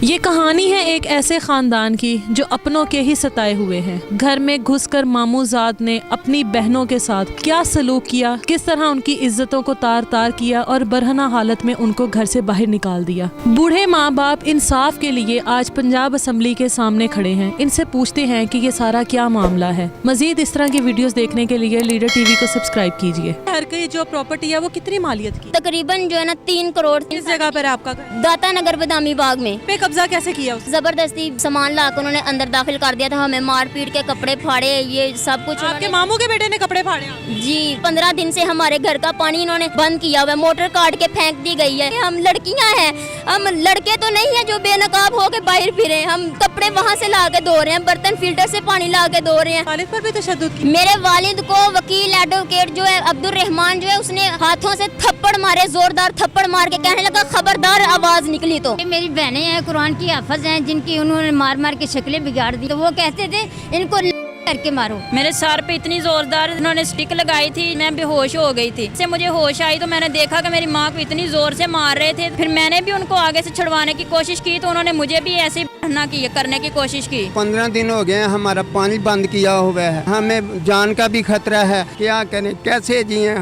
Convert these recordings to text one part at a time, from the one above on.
ये कहानी है एक ऐसे खानदान की जो अपनों के ही सताए हुए हैं। घर में घुसकर मामूजाद ने अपनी बहनों के साथ क्या सलूक किया, किस तरह उनकी इज्जतों को तार तार किया और बरहना हालत में उनको घर से बाहर निकाल दिया। बूढ़े माँ बाप इंसाफ के लिए आज पंजाब असम्बली के सामने खड़े हैं। इनसे पूछते हैं कि ये सारा क्या मामला है। मजीद इस तरह की वीडियोस देखने के लिए लीडर टीवी को सब्सक्राइब कीजिए। घर की जो प्रॉपर्टी है वो कितनी मालियत की? तकरीबन जो है ना 3 करोड़। किस जगह पर है आपका घर? दाता नगर बदामी बाग में। पे कब्जा कैसे किया उसने? जबरदस्ती सामान लाकर उन्होंने अंदर दाखिल कर दिया था। हमें मार पीट के कपड़े फाड़े, ये सब कुछ। आपके मामू के बेटे ने कपड़े फाड़े? जी, 15 दिन से हमारे घर का पानी इन्होंने बंद किया हुआ है। मोटर काट के फेंक दी गई है। हम लड़कियां हैं, हम लड़के तो नहीं है जो बेनकाब होके बाहर फिरे। हम कपड़े वहाँ से ला के धो रहे हैं, बर्तन फिल्टर से पानी ला के धो रहे हैं। वालिद पर भी तशद्दुद की? मेरे वालिद को वकील एडवोकेट जो है अब्दुल रहमान जो है उसने हाथों से थप्पड़ मारे, जोरदार थप्पड़ मार के कहने लगा खबरदार आवाज निकली तो। मेरी बहनें हैं, कुरान की हाफज हैं, जिनकी उन्होंने मार मार के शक्लें बिगाड़ दी। तो वो कहते थे इनको करके मारो। मेरे सर पे इतनी जोरदार उन्होंने स्टिक लगाई थी, मैं बेहोश हो गई थी। से मुझे होश आई तो मैंने देखा कि मेरी माँ को इतनी जोर से मार रहे थे। फिर मैंने भी उनको आगे से छुड़वाने की कोशिश की तो उन्होंने मुझे भी ऐसे ही करने की कोशिश की। 15 दिन हो गए हमारा पानी बंद किया हुआ है। हमें जान का भी खतरा है। क्या करें, कैसे जिए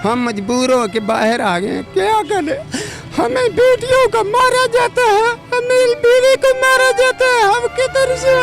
हम मजबूर हो के बाहर आ गए। क्या करें, हमें बेटियों को मारा जाता है, हमें बीवी को मारा जाता है, हम किधर से?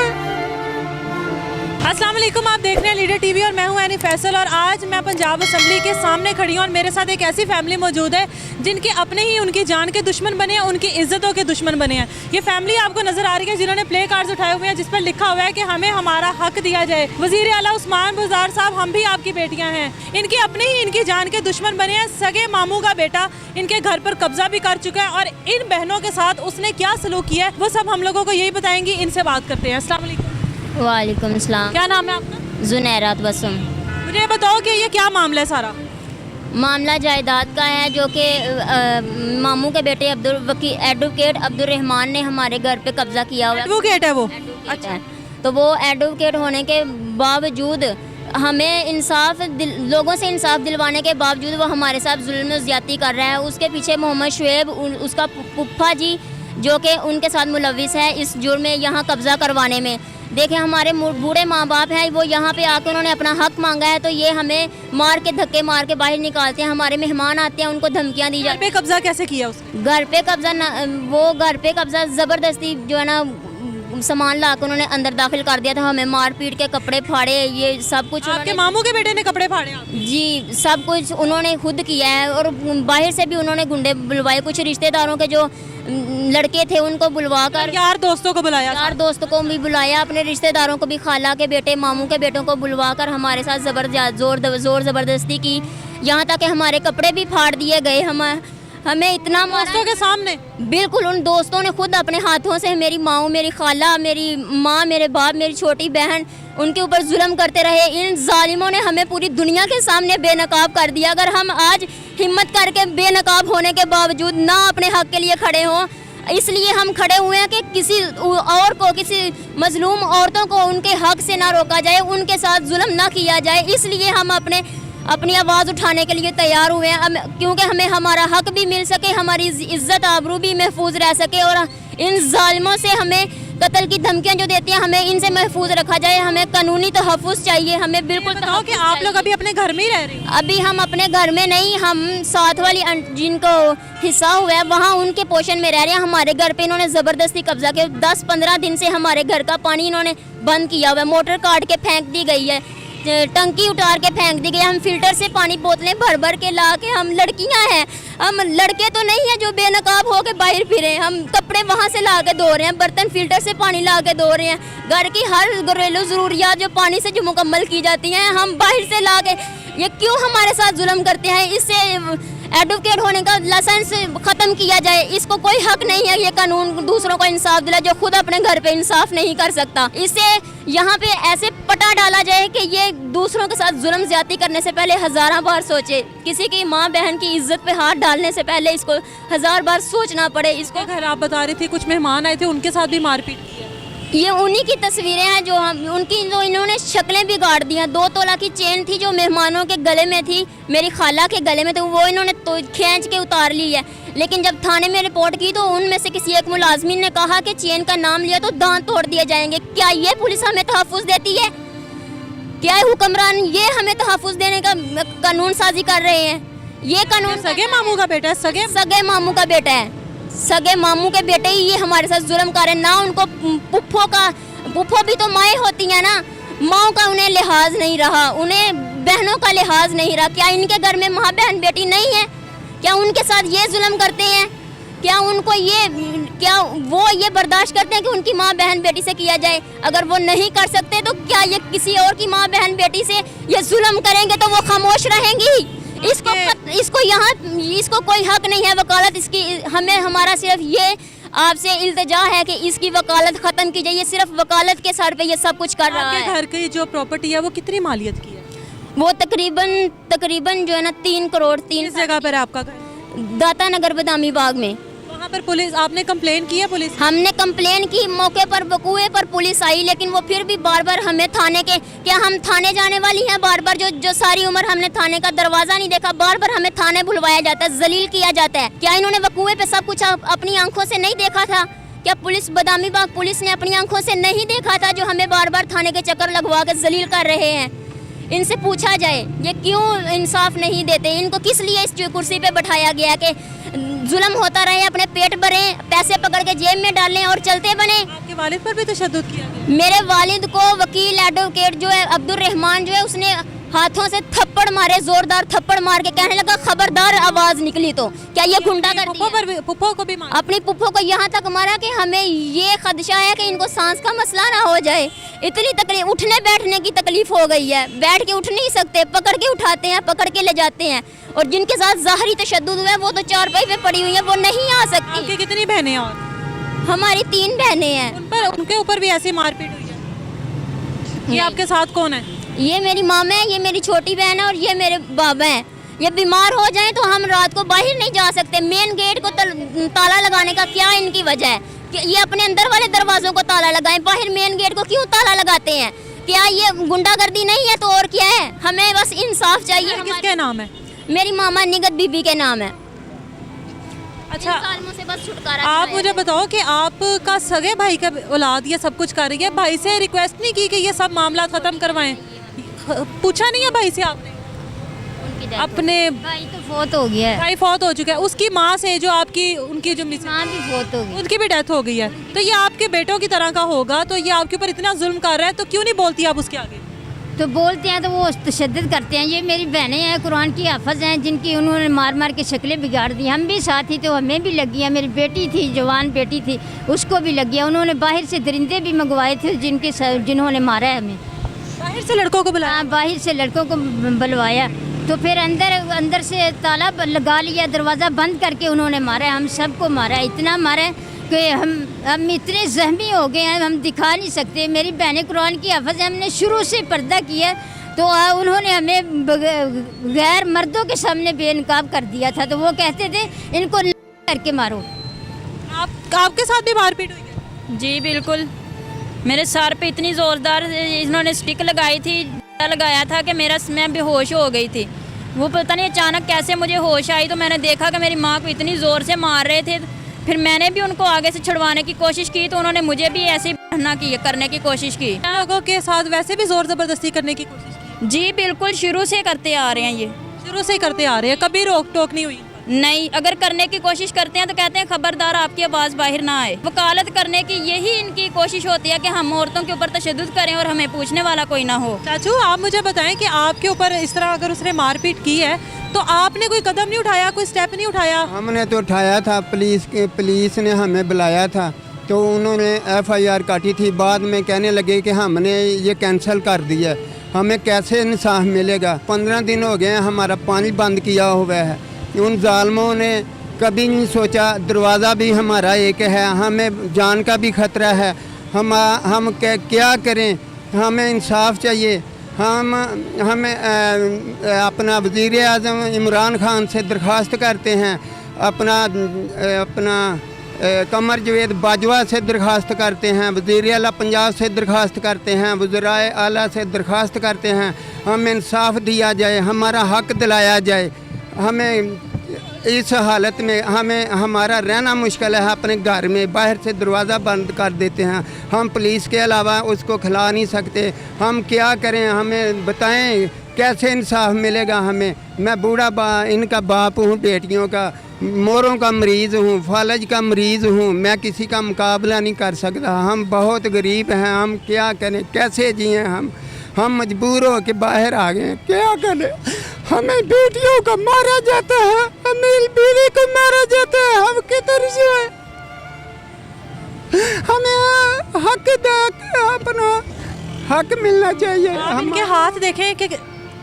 अस्सलाम वालेकुम, आप देख रहे हैं लीडर टीवी और मैं हूं एनी फैसल। और आज मैं पंजाब असम्बली के सामने खड़ी हूं और मेरे साथ एक ऐसी फैमिली मौजूद है जिनके अपने ही उनकी जान के दुश्मन बने हैं, उनकी इज्जतों के दुश्मन बने हैं। ये फैमिली आपको नजर आ रही है जिन्होंने प्ले कार्ड्स उठाए हुए हैं जिस पर लिखा हुआ है कि हमें हमारा हक दिया जाए। वजीर आला उस्मान बुज़दार साहब, हम भी आपकी बेटियां हैं। इनके अपने ही इनकी जान के दुश्मन बने हैं। सगे मामू का बेटा इनके घर पर कब्जा भी कर चुका है और इन बहनों के साथ उसने क्या सलूक किया है वो सब हम लोगों को यही बताएंगी। इनसे बात करते हैं। अस्सलाम वालेकुम। वालेकुम सलाम। क्या नाम है आपका? जुनैरात बसम। मुझे बताओ कि ये क्या मामला है सारा? मामला जायदाद का है जो कि मामू के बेटे एडवोकेट अब्दुल रहमान ने हमारे घर पे कब्जा किया हुआ है। एडवोकेट है वो? अच्छा। तो वो एडवोकेट होने के बावजूद हमें लोगों से इंसाफ दिलवाने के बावजूद वो हमारे साथ जुल्म और ज्यादती कर रहा है। उसके पीछे मोहम्मद शुएब उसका पुप्पा जी जो कि उनके साथ मुलविस है इस जुर्म में यहाँ कब्जा करवाने में। देखें, हमारे बूढ़े माँ बाप हैं, वो यहाँ पे आके उन्होंने अपना हक मांगा है तो ये हमें मार के धक्के मार के बाहर निकालते हैं। हमारे मेहमान आते हैं, उनको धमकियाँ दी जाती हैं। घर पे कब्जा कैसे किया उसने? घर पे कब्जा जबरदस्ती जो है ना सामान लाकर उन्होंने अंदर दाखिल कर दिया था। हमें मार पीट के कपड़े फाड़े, ये सब कुछ। आपके मामू के बेटे ने कपड़े फाड़े? जी, सब कुछ उन्होंने खुद किया है और बाहर से भी उन्होंने गुंडे बुलवाए। कुछ रिश्तेदारों के जो लड़के थे उनको बुलवा कर, यार दोस्तों को बुलाया, यार दोस्तों को भी बुलाया, अपने रिश्तेदारों को भी, खाला के बेटे मामू के बेटों को बुलवा कर हमारे साथ जोर ज़बरदस्ती की। यहाँ तक कि हमारे कपड़े भी फाड़ दिए गए। हमें इतना दोस्तों के सामने? बिल्कुल, उन दोस्तों ने खुद अपने हाथों से मेरी माँ, मेरी खाला, मेरी माँ, मेरे बाप, मेरी छोटी बहन, उनके ऊपर जुल्म करते रहे। इन जालिमों ने हमें पूरी दुनिया के सामने बेनकाब कर दिया। अगर हम आज हिम्मत करके बेनकाब होने के बावजूद ना अपने हक के लिए खड़े हों, इसलिए हम खड़े हुए हैं कि किसी और को, किसी मजलूम औरतों को उनके हक से ना रोका जाए, उनके साथ जुल्म ना किया जाए। इसलिए हम अपनी आवाज़ उठाने के लिए तैयार हुए हैं, क्योंकि हमें हमारा हक भी मिल सके, हमारी इज्जत आबरू भी महफूज रह सके और इन जालिमों से हमें कत्ल की धमकियां जो देती हैं हमें इनसे महफूज रखा जाए। हमें कानूनी तहफ़्फ़ुज़ चाहिए। हमें बिल्कुल बताओ कि आप लोग अभी अपने घर में ही रह रहे हैं? अभी हम अपने घर में नहीं, हम साथ वाली जिनको हिस्सा हुआ है वहाँ उनके पोषण में रह रहे हैं। हमारे घर पे इन्होंने ज़बरदस्ती कब्जा किया। 10-15 दिन से हमारे घर का पानी इन्होंने बंद किया हुआ है। मोटर काट के फेंक दी गई है, टंकी उतार के फेंक दी गई। हम फिल्टर से पानी बोतलें भर भर के ला के, हम लड़कियां हैं, हम लड़के तो नहीं है जो बेनकाब हो के बाहर फिरे। हम कपड़े वहाँ से ला के धो रहे हैं, बर्तन फिल्टर से पानी ला के धो रहे हैं। घर की हर घरेलू ज़रूरियात जो पानी से जो मुकम्मल की जाती हैं हम बाहर से ला के। ये क्यों हमारे साथ जुल्म करते हैं? इससे एडवोकेट होने का लाइसेंस ख़त्म किया जाए। इसको कोई हक नहीं है ये कानून दूसरों को इंसाफ दिला जो खुद अपने घर पे इंसाफ नहीं कर सकता। इससे यहाँ पे ऐसे पटा डाला जाए कि ये दूसरों के साथ जुल्म ज्यादती करने से पहले 1000 बार सोचे। किसी की माँ बहन की इज्जत पे हाथ डालने से पहले इसको 1000 बार सोचना पड़े। इसको घर आप बता रही थी कुछ मेहमान आए थे, उनके साथ भी मारपीट की है? ये उन्हीं की तस्वीरें हैं जो उनकी जो इन्होंने शक्लें बिगाड़ दी हैं। 2 तोला की चेन थी जो मेहमानों के गले में थी, मेरी खाला के गले में, तो वो इन्होंने तो खींच के उतार ली है। लेकिन जब थाने में रिपोर्ट की तो उनमें से किसी एक मुलाजमिन ने कहा कि चेन का नाम लिया तो दांत तोड़ दिए जाएंगे। क्या ये पुलिस हमें तहफ़्फ़ुज़ देती है? क्या हुक्मरान ये हमें तहफ़्फ़ुज़ देने का कानून साजी कर रहे हैं? ये कानून सगे मामू का बेटा है, सगे मामू का बेटा है, सगे मामू के बेटे ही ये हमारे साथ जुल्म कर रहे हैं। ना उनको पुप्पो भी तो माएँ होती हैं ना, माओ का उन्हें लिहाज नहीं रहा, उन्हें बहनों का लिहाज नहीं रहा। क्या इनके घर में माँ बहन बेटी नहीं है? क्या उनके साथ ये जुल्म करते हैं? क्या वो ये बर्दाश्त करते हैं कि उनकी माँ बहन बेटी से किया जाए? अगर वो नहीं कर सकते तो क्या ये किसी और की माँ बहन बेटी से ये जुल्म करेंगे तो वो खामोश रहेंगी? इसको कोई हक नहीं है वकालत इसकी। हमें हमारा सिर्फ ये आपसे इल्तिजा है कि इसकी वकालत ख़त्म की जाए। ये सिर्फ वकालत के सर पे ये सब कुछ कर रहा है। आपके घर की जो प्रॉपर्टी है वो कितनी मालियत की है? वो तकरीबन जो है ना 3 करोड़। किस जगह पर है आपका घर? दाता नगर बदामी बाग में। वहाँ पर पुलिस, आपने कंप्लेन की है पुलिस? हमने कंप्लेन की, मौके पर वकूए पर पुलिस आई, लेकिन वो फिर भी बार बार हमें हम थाने जाने वाली हैं? बार बार जो सारी उम्र हमने थाने का दरवाज़ा नहीं देखा, बार बार हमें थाने बुलवाया जाता है, जलील किया जाता है। क्या इन्होंने वकूए पे सब कुछ अपनी आंखों से नहीं देखा था? क्या पुलिस बदामी बाग पुलिस ने अपनी आंखों से नहीं देखा था जो हमें बार बार थाने के चक्कर लगवा कर जलील कर रहे हैं? इनसे पूछा जाए ये क्यों इंसाफ नहीं देते? इनको किस लिए इस कुर्सी पे बैठाया गया कि जुल्म होता रहे, अपने पेट भरें, पैसे पकड़ के जेब में डालें और चलते बने? आपके वालिद पर भी तशद्दुद किया गया? मेरे वालिद को वकील एडवोकेट जो है अब्दुल रहमान जो है उसने हाथों से थप्पड़ मारे, जोरदार थप्पड़ मार के कहने लगा खबरदार आवाज निकली तो। क्या ये गुंडागर्दी है? पुप्पो को भी मारा? अपनी पुप्पो को यहाँ तक मारा कि हमें ये खदशा है कि इनको सांस का मसला ना हो जाए। इतनी तकलीफ, उठने बैठने की तकलीफ हो गई है, बैठ के उठ नहीं सकते, पकड़ के उठाते हैं, पकड़ के ले जाते हैं। और जिनके साथ ज़ाहरी तशद्दुद हुआ है वो तो चारपाई पे पड़ी हुई है, वो नहीं आ सकती। आपकी कितनी बहनें हैं? और हमारी 3 बहनें हैं। उनके ऊपर भी ऐसी मारपीट हुई है? ये आपके साथ कौन है? ये मेरी मामा है, ये मेरी छोटी बहन है और ये मेरे बाबा हैं। ये बीमार हो जाएं तो हम रात को बाहर नहीं जा सकते। मेन गेट को ताला लगाने का क्या इनकी वजह है कि ये अपने अंदर वाले दरवाजों को ताला लगाएं, बाहर मेन गेट को क्यों ताला लगाते हैं? क्या ये गुंडागर्दी नहीं है तो और क्या है? हमें बस इंसाफ चाहिए। किसके नाम है? मेरी मामा निगत बीबी के नाम है। अच्छा, से बस छुटकारा। आप मुझे बताओ कि आपका सगे भाई का औलाद ये सब कुछ कर रही है, भाई से रिक्वेस्ट नहीं की कि ये सब मामला ख़त्म करवाएं? पूछा नहीं है भाई से आपने? अपने भाई तो फौत हो गया है। भाई फौत हो चुका है, उसकी माँ से जो आपकी उनकी जो मिसेज माँ भी फौत हो गई, उनकी भी डेथ हो गई है। तो ये आपके बेटों की तरह का होगा, तो ये आपके ऊपर इतना जुल्म कर रहा है, तो क्यों नहीं बोलती आप उसके आगे? तो बोलते हैं तो वो तशद्दुद करते हैं। ये मेरी बहनें हैं, कुरान की हाफज हैं, जिनकी उन्होंने मार मार के शक्लें बिगाड़ दी। हम भी साथ ही तो हमें भी लगी है। मेरी बेटी थी, जवान बेटी थी, उसको भी लगी है। उन्होंने बाहर से दरिंदे भी मंगवाए थे जिन्होंने मारा है हमें। बाहर से लड़कों को बुलाया? हाँ, बाहर से लड़कों को बुलवाया, तो फिर अंदर से ताला लगा लिया, दरवाज़ा बंद करके उन्होंने मारा। हम सबको मारा, इतना मारा कि हम इतने जख्मी हो गए हैं, हम दिखा नहीं सकते। मेरी बहनें कुरान की हाफज है, हमने शुरू से पर्दा किया, तो उन्होंने हमें गैर मर्दों के सामने बेनकाब कर दिया था। तो वो कहते थे इनको करके मारो। आपके साथ भी मारपीट हुई है? जी बिल्कुल, मेरे सर पे इतनी ज़ोरदार इन्होंने स्टिक लगाई थी, लगाया था कि मैं बेहोश हो गई थी। वो पता नहीं अचानक कैसे मुझे होश आई, तो मैंने देखा कि मेरी माँ को इतनी ज़ोर से मार रहे थे। फिर मैंने भी उनको आगे से छुड़वाने की कोशिश की, तो उन्होंने मुझे भी ऐसे ही करने की कोशिश की। लोगों के साथ वैसे भी ज़ोर ज़बरदस्ती करने की कोशिश की? जी बिल्कुल, शुरू से करते आ रहे हैं, ये शुरू से करते आ रहे हैं, कभी रोक टोक नहीं हुई? नहीं, अगर करने की कोशिश करते हैं तो कहते हैं खबरदार आपकी आवाज़ बाहर ना आए। वकालत करने की यही इनकी कोशिश होती है कि हम औरतों के ऊपर तशद्दुद करें और हमें पूछने वाला कोई ना हो। चाचू, आप मुझे बताएं कि आपके ऊपर इस तरह अगर उसने मारपीट की है तो आपने कोई कदम नहीं उठाया, कोई स्टेप नहीं उठाया? हमने तो उठाया था, पुलिस ने हमें बुलाया था, तो उन्होंने FIR काटी थी। बाद में कहने लगे कि हमने ये कैंसिल कर दिया, हमें कैसे इंसाफ मिलेगा? 15 दिन हो गए हमारा पानी बंद किया हुआ है। उन जालमों ने कभी नहीं सोचा, दरवाज़ा भी हमारा एक है, हमें जान का भी ख़तरा है। हम क्या करें? हमें इंसाफ चाहिए। हमें अपना वज़ीर-ए-आज़म इमरान खान से दरख्वास्त करते हैं, अपना कमर जवेद बाजवा से दरख्वास्त करते हैं, वज़ीर आला पंजाब से दरख्वास्त करते हैं, वज़राए आला से दरख्वास्त करते हैं, हमें इंसाफ दिया जाए, हमारा हक दिलाया जाए। हमें इस हालत में हमारा रहना मुश्किल है अपने घर में, बाहर से दरवाज़ा बंद कर देते हैं। हम पुलिस के अलावा उसको खिला नहीं सकते। हम क्या करें, हमें बताएं कैसे इंसाफ मिलेगा हमें। मैं बूढ़ा इनका बाप हूँ, बेटियों का, मोरों का मरीज़ हूँ, फालज का मरीज़ हूँ। मैं किसी का मुकाबला नहीं कर सकता। हम बहुत गरीब हैं, हम क्या करें, कैसे जिए। हम मजबूर हो के बाहर आ गए, क्या करें। हमें बेटियों को मारा जाता है, हमें बीवी को मारा जाता है, हम किधर से हमें अपना हक मिलना चाहिए। आप इनके हाथ देखें कि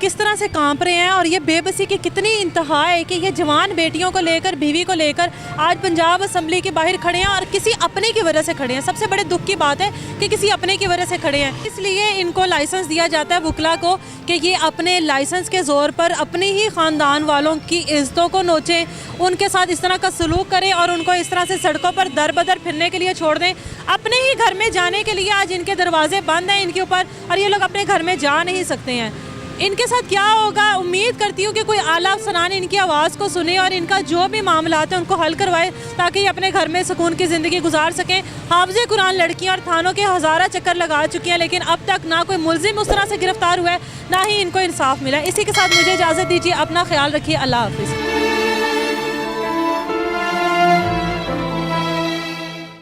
किस तरह से कांप रहे हैं और ये बेबसी की कितनी इंतहा है कि ये जवान बेटियों को लेकर, बीवी को लेकर आज पंजाब असम्बली के बाहर खड़े हैं और किसी अपने की वजह से खड़े हैं। सबसे बड़े दुख की बात है कि किसी अपने की वजह से खड़े हैं। इसलिए इनको लाइसेंस दिया जाता है वकला को कि ये अपने लाइसेंस के ज़ोर पर अपने ही ख़ानदान वालों की इज़्ज़तों को नोचें, उनके साथ इस तरह का सलूक करें और उनको इस तरह से सड़कों पर दर बदर फिरने के लिए छोड़ दें। अपने ही घर में जाने के लिए आज इनके दरवाजे बंद हैं इनके ऊपर और ये लोग अपने घर में जा नहीं सकते हैं। इनके साथ क्या होगा, उम्मीद करती हूँ कि कोई आला अफसरान इनकी आवाज़ को सुने और इनका जो भी मामलात हैं उनको हल करवाए ताकि ये अपने घर में सुकून की ज़िंदगी गुजार सकें। हाफ़िज़े कुरान लड़कियाँ और थानों के हज़ारा चक्कर लगा चुकी हैं, लेकिन अब तक ना कोई मुलजिम उस तरह से गिरफ्तार हुआ है, ना ही इनको इंसाफ मिला। इसी के साथ मुझे इजाज़त दीजिए। अपना ख्याल रखिए। अल्लाह हाफ़िज़।